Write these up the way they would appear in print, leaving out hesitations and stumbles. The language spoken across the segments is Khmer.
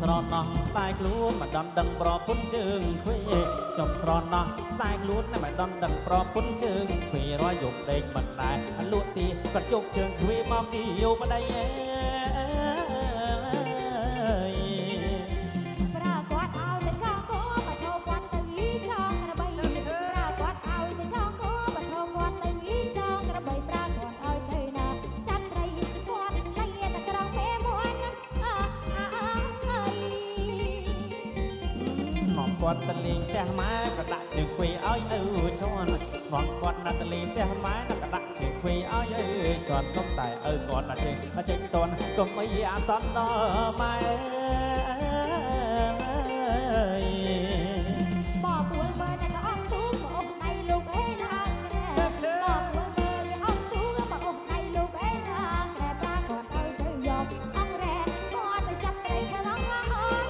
ស្រណោះស្ដាយខ្លួនមិនដន់ដឹងប្រពន្ធជើងខ្វេខ្ញុំស្រណោះស្ដាយខ្លួនមិនដន់ដឹងប្រពន្ធជើងខ្វេរយយកដេកមិនដែរលក់ទីគាត់យកជើងខ្វេមកគីយោប្តីអើប្រាគាត់ឲ្យទៅចង់គោបើធោគាត់ទៅយីចង់ក្របីប្រាគាត់ឲ្យទៅចង់គោបើធោគាត់ទៅយីចង់ក្របីប្រាគាត់ឲ្យទៅណាចាប់ត្រីគាត់លៃតែក្រងមេមួយមកគាត់ទៅលេងផ្ទះម៉ែក៏ដាក់ជើងខ្វេឲ្យឪជន់មកគាត់ណាត់ទៅលេងផ្ទះម៉ែក៏ដាក់ជើងខ្វេឲ្យឪជន់កុំតែឪគាត់ដាក់ជើងចេញតន់កុំអីអាសន្នដល់ម៉ែបបួលមើលតែក៏អត់ទូមកអុកដៃលោកអេឡាក្រែបបួលមើលតែអត់ទូមកអុកដៃលោកអេឡាក្រែប្រាគាត់ឲ្យទៅយកអង្រែគាត់ទៅចាប់ត្រីខ្លាំងអើយ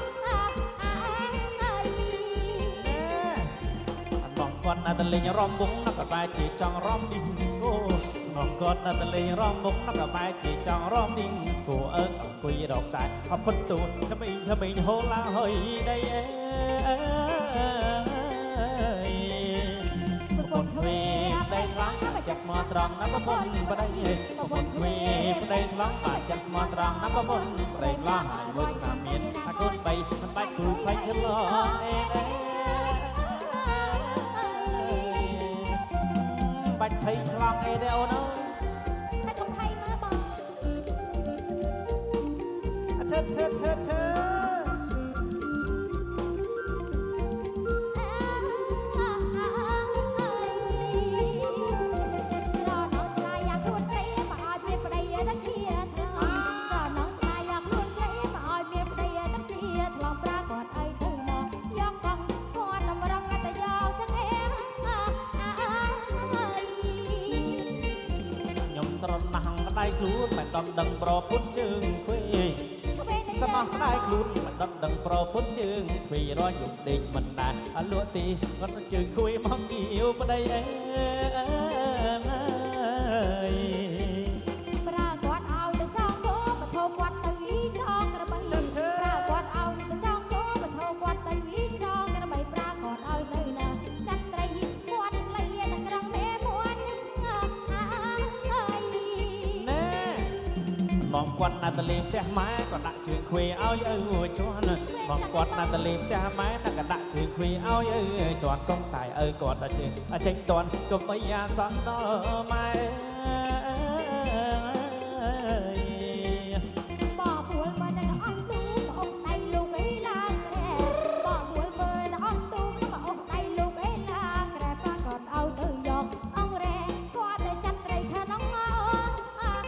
បងគាត់ណាត់ទៅលេងរំវងណាក៏បែរជាចង់រំឌីងស្គូបងគាត់ណាត់ទៅលេងរំវងណាក៏បែរជាចង់រំឌីងស្គូអង្គុយរកតែអត់ផុតទូថ្មីហូរឡើងហើយដៃអើប្រពន្ធខ្វេប្តីខ្លាំងបាច់ចាក់ស្មោះត្រង់ណាប្រពន្ធប្តីប្រពន្ធខ្វេប្តីខ្លាំងបាច់ចាក់ស្មោះត្រង់ណាប្រពន្ធប្តីខ្លាំងហើយមួយឆ្នាំមានអាកូនបីមិនបាច់ព្រួយខ្លាច់ខ្លួនអេបាច់ភ័យឆ្លងអីទេអូនអើយតែកុំភ័យមើលបងឈើស្រណោះស្លាយយ៉ាងខ្លួនស្រីមកឲ្យមានប្តីតែជាថ្លងស្រណោះស្លាយយ៉ាងខ្លួនស្រីមកឲ្យមានប្តីតែជាថ្លងប្រាគាត់ឲ្យទៅណាយកកង់គាត់នំរងតែយកចឹងហេខ្ញុំស្រណោះម្ដាយខ្លួនមិនដំដឹងប្រពន្ធជើងខ្វេស្មោះស្ដាយខ្លួនមិនដំដឹងប្រពន្ធជើងខ្វេរយយកដេកមិនដែរអលក់ទីគាត់ជើងខ្វេមកគីវប្តីអើយប្រាគាត់ឲ្យទៅចង់គោបធោគាត់ទៅយីចង់ក្របីប្រាគាត់ឲ្យទៅចង់គោបធោគាត់ទៅយីចង់ក្របីប្រាគាត់ឲ្យទៅណាចាប់ត្រីគាត់លៃតែក្រងមេមួយណែបងគាត់ណាត់ទៅលេងផ្ទះម៉ែក៏ដាក់ជើងខ្វេឲ្យឪជន់បងគាត់ណាត់ទៅលេងផ្ទះម៉ែណាក៏ដាក់ជើងខ្វេឲ្យឪជន់កុំតែឪគាត់ដាក់ជើងចេញតន់កុំអីអាសន្នដល់ម៉ែបបួលមើលតែអត់ទូមកអុកដៃលោកអីឡាក្រែបបួលមើលតែអត់ទូមកអុកដៃលោកអីឡាក្រែប្រាគាត់ឲ្យទៅយកអង្រែគាត់ទៅចាប់ត្រីខ្លាំងអើយ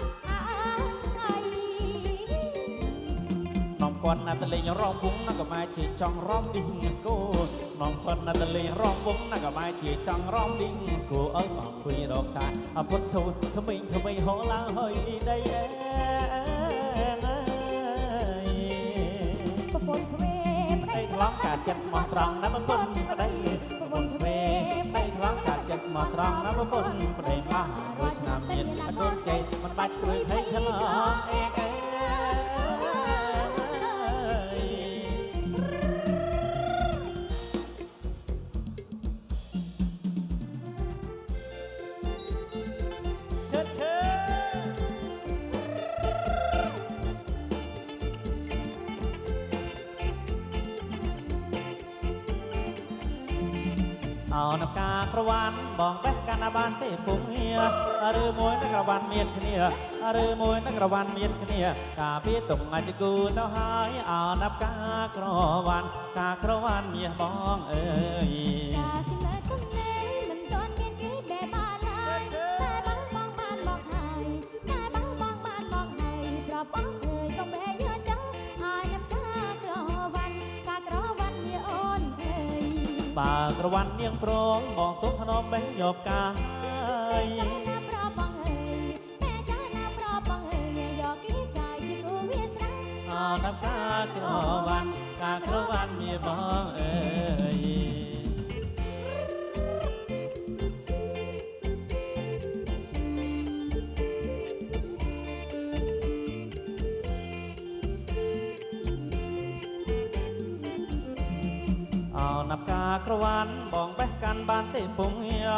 នំគាត់ណាត់ទៅលេងរំវងណាក៏បែរជាចង់រំឌីងស្គូនំគាត់ណាត់ទៅលេងរំវងណាក៏បែរជាចង់រំឌីងស្គូអង្គុយរកតែអពុតធូថ្មីហូរឡើងហើយដៃអើប្រពន្ធខ្វេប្តី ខ្លាំងការចិត្តស្មោះត្រង់ណាប្រពន្ធប្តីប្រពន្ធខ្វេប្តីខ្លាំងការចិត្តស្មោះត្រង់ណាប្រពន្ធប្តីម្ល៉េះរួចឆ្នាំមានអកូនជ័យមិនបាច់ព្រួយភ័យឆ្លងអេអោនកាក្រវ៉ាន់បងបេះកាណាបានទេពុំហៀឬមួយនឹងក្រវ៉ាន់មានគ្នាឬមួយនឹងក្រវ៉ាន់មានគ្នាកាពីតុងអាចគូទៅហើយអោនកាក្រវ៉ាន់មាសបងអើយការចំណេះគុំនេះមិនទាន់មានគេបែបបានឡើយតែបងបានមកហើយតែបងបានមកហើយប្របងអើយបងបែយើចឹងហើយនំការក្រវ៉ាន់មាសអូនអើយបើក្រវ៉ាន់នាងប្រងបងសុំធ្នមបេះយកកាយចាណាប្របងអើយតែចាណាប្របងអើយយកគីកាយជាគូវាស្រ័យអោនកាក្រវ៉ាន់មាសបងអើយ ប นับกากระวันบองแบกกันบ้านเตะปุงเฮีย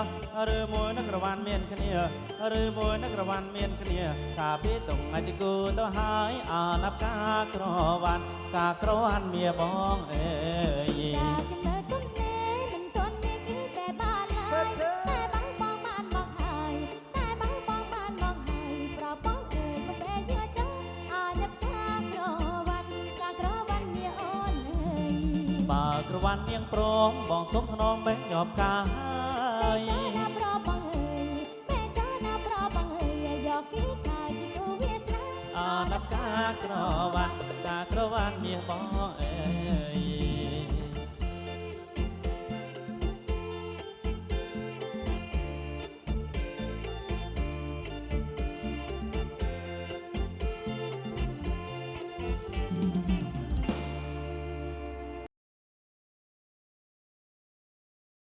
หรือมวยนักกระวันเมียนขเนียหรือมวยนักกระวันเมียนขเนียกาพี่ตงอาจจะกูต้องหายนับกากระวันกากระวันเมียบองเอ้ย กาจำเลยตุ้มเน่มันต้นเมียกี้แต่บ้านเลยแต่บ้างมองบ้านมองหายแต่บ้างมองบ้านมองหายเพราะป้องเอ่ยก็แปรเยอะจังนับกากระวันกากระวันเมียอ่อนเอ่ย ปากระวันเมียงโปรมบองสมทนอมแบกหยอบกา แม่จ้านาเพราะบังเอ่ยแม่จ้านาเพราะบังเอ่ยหยอกคิดขายจิกูเวียสนา นับกากระวันกากระวันเมียบอง